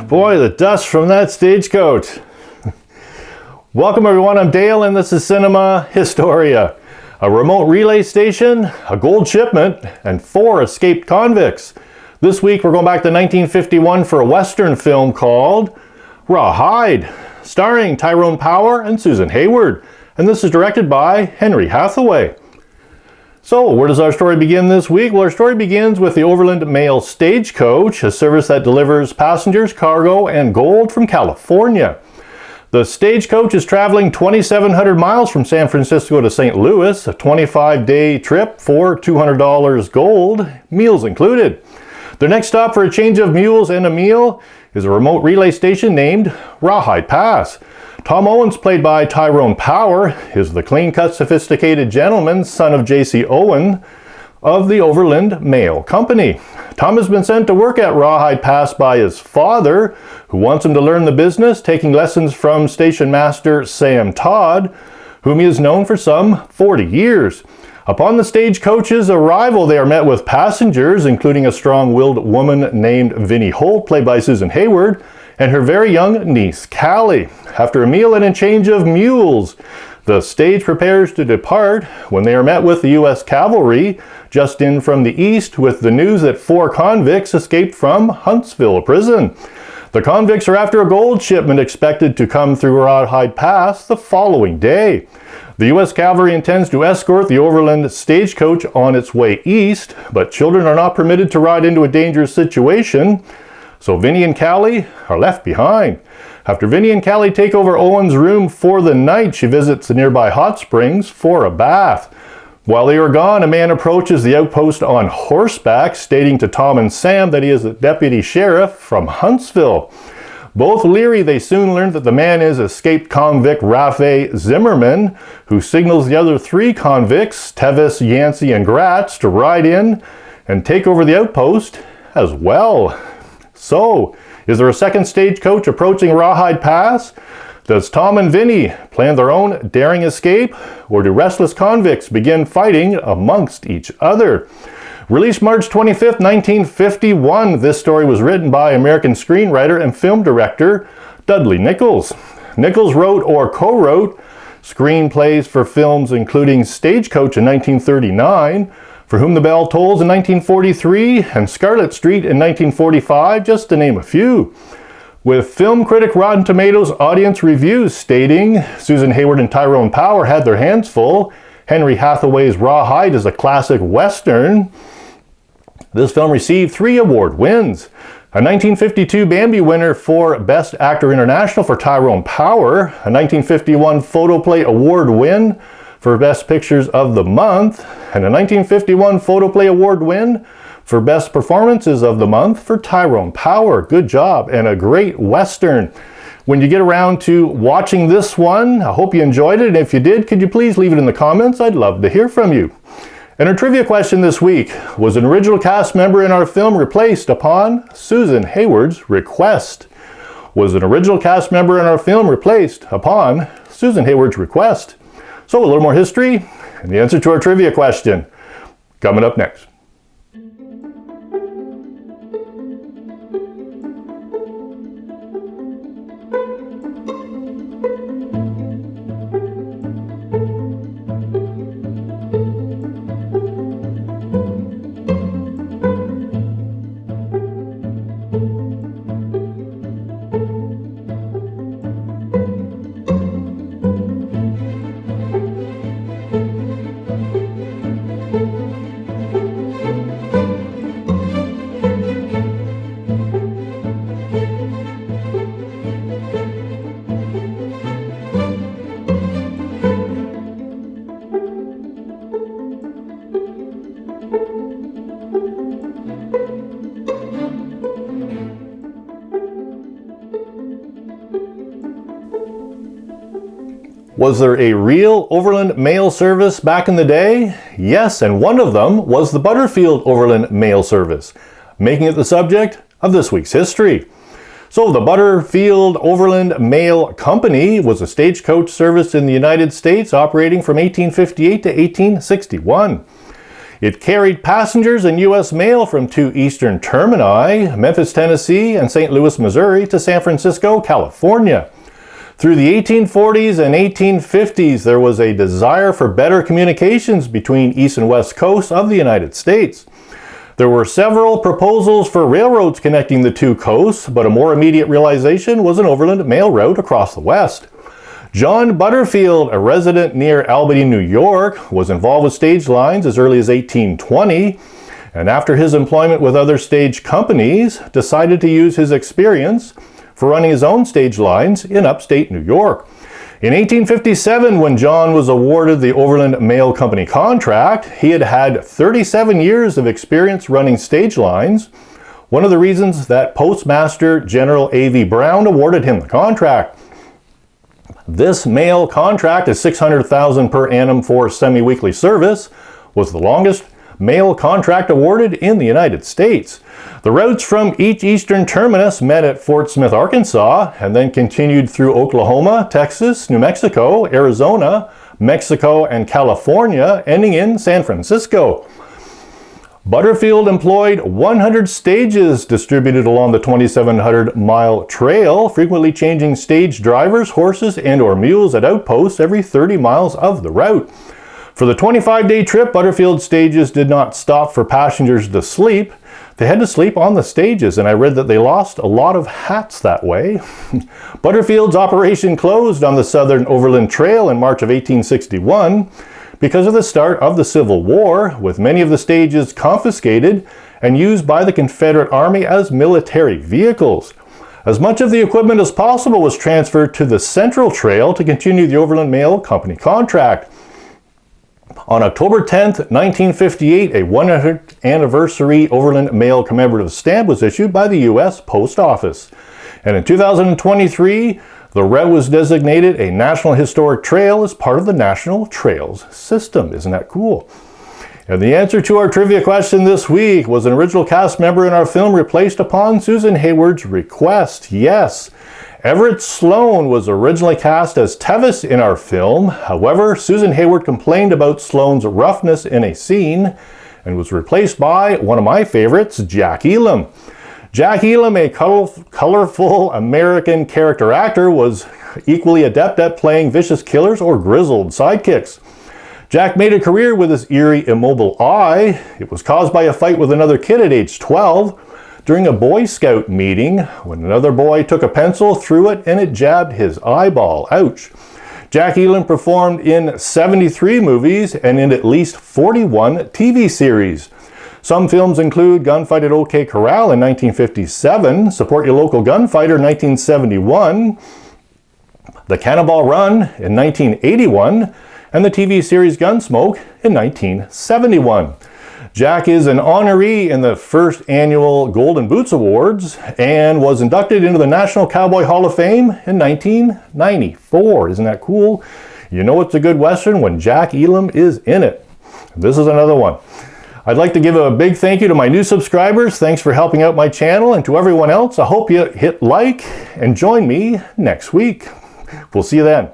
Boy, the dust from that stagecoach. Welcome everyone, I'm Dale and this is CinemaHistoria. A remote relay station, a gold shipment, and 4 escaped convicts. This week we're going back to 1951 for a Western film called Rawhide, starring Tyrone Power and Susan Hayward. And this is directed by Henry Hathaway. So, where does our story begin this week? Well, our story begins with the Overland Mail Stagecoach, a service that delivers passengers, cargo, and gold from California. The Stagecoach is traveling 2,700 miles from San Francisco to St. Louis, a 25-day trip for $200 gold, meals included. Their next stop for a change of mules and a meal is a remote relay station named Rawhide Pass. Tom Owens, played by Tyrone Power, is the clean-cut, sophisticated gentleman, son of J.C. Owen of the Overland Mail Company. Tom has been sent to work at Rawhide Pass by his father, who wants him to learn the business, taking lessons from station master Sam Todd, whom he has known for some 40 years. Upon the stagecoach's arrival, they are met with passengers, including a strong-willed woman named Vinnie Holt, played by Susan Hayward, and her very young niece, Callie. After a meal and a change of mules, the stage prepares to depart when they are met with the U.S. cavalry just in from the east with the news that 4 convicts escaped from Huntsville prison. The convicts are after a gold shipment expected to come through Rawhide Pass the following day. The U.S. cavalry intends to escort the Overland stagecoach on its way east, but children are not permitted to ride into a dangerous situation, so Vinnie and Callie are left behind. After Vinnie and Callie take over Owen's room for the night, she visits the nearby hot springs for a bath. While they are gone, a man approaches the outpost on horseback, stating to Tom and Sam that he is a deputy sheriff from Huntsville. Both leery, they soon learn that the man is escaped convict Rafe Zimmerman, who signals the other 3 convicts, Tevis, Yancey, and Gratz, to ride in and take over the outpost as well. So, is there a second stagecoach approaching Rawhide Pass? Does Tom and Vinnie plan their own daring escape, or do restless convicts begin fighting amongst each other? Released March 25th, 1951, this story was written by American screenwriter and film director Dudley Nichols. Nichols wrote or co-wrote screenplays for films including Stagecoach in 1939, For Whom the Bell Tolls in 1943, and Scarlet Street in 1945, just to name a few. With film critic Rotten Tomatoes audience reviews stating Susan Hayward and Tyrone Power had their hands full, Henry Hathaway's Rawhide is a classic Western. This film received 3 award wins. A 1952 Bambi winner for Best Actor International for Tyrone Power, a 1951 Photoplay Award win for Best Pictures of the Month, and a 1951 Photoplay Award win for Best Performances of the Month for Tyrone Power. Good job, and a great Western. When you get around to watching this one, I hope you enjoyed it, and if you did, could you please leave it in the comments? I'd love to hear from you. And our trivia question this week: was an original cast member in our film replaced upon Susan Hayward's request? Was an original cast member in our film replaced upon Susan Hayward's request? So a little more history and the answer to our trivia question coming up next. Was there a real Overland Mail service back in the day? Yes, and one of them was the Butterfield Overland Mail Service, making it the subject of this week's history. So the Butterfield Overland Mail Company was a stagecoach service in the United States operating from 1858 to 1861. It carried passengers and U.S. mail from two eastern termini, Memphis, Tennessee, and St. Louis, Missouri, to San Francisco, California. Through the 1840s and 1850s, there was a desire for better communications between east and west coasts of the United States. There were several proposals for railroads connecting the two coasts, but a more immediate realization was an overland mail route across the west. John Butterfield, a resident near Albany, New York, was involved with stage lines as early as 1820, and after his employment with other stage companies, decided to use his experience for running his own stage lines in upstate New York. In 1857, when John was awarded the Overland Mail Company contract, he had had 37 years of experience running stage lines, one of the reasons that Postmaster General A.V. Brown awarded him the contract. This mail contract of $600,000 per annum for semi-weekly service was the longest mail contract awarded in the United States. The routes from each eastern terminus met at Fort Smith, Arkansas, and then continued through Oklahoma, Texas, New Mexico, Arizona, Mexico, and California, ending in San Francisco. Butterfield employed 100 stages distributed along the 2,700-mile trail, frequently changing stage drivers, horses, and/or mules at outposts every 30 miles of the route. For the 25-day trip, Butterfield stages did not stop for passengers to sleep. They had to sleep on the stages, and I read that they lost a lot of hats that way. Butterfield's operation closed on the Southern Overland Trail in March of 1861 because of the start of the Civil War, with many of the stages confiscated and used by the Confederate Army as military vehicles. As much of the equipment as possible was transferred to the Central Trail to continue the Overland Mail Company contract. On October 10, 1958, a 100th anniversary Overland Mail commemorative stamp was issued by the U.S. Post Office. And in 2023, the route was designated a National Historic Trail as part of the National Trails System. Isn't that cool? And the answer to our trivia question this week: was an original cast member in our film replaced upon Susan Hayward's request? Yes. Everett Sloan was originally cast as Tevis in our film. However, Susan Hayward complained about Sloan's roughness in a scene and was replaced by one of my favorites, Jack Elam. Jack Elam, a colorful American character actor, was equally adept at playing vicious killers or grizzled sidekicks. Jack made a career with his eerie, immobile eye. It was caused by a fight with another kid at age 12 during a Boy Scout meeting when another boy took a pencil, threw it, and it jabbed his eyeball. Ouch. Jack Elam performed in 73 movies and in at least 41 TV series. Some films include Gunfight at OK Corral in 1957, Support Your Local Gunfighter in 1971, The Cannonball Run in 1981, and the TV series Gunsmoke in 1971. Jack is an honoree in the first annual Golden Boots Awards and was inducted into the National Cowboy Hall of Fame in 1994. Isn't that cool? You know it's a good Western when Jack Elam is in it. This is another one. I'd like to give a big thank you to my new subscribers. Thanks for helping out my channel, and to everyone else, I hope you hit like and join me next week. We'll see you then.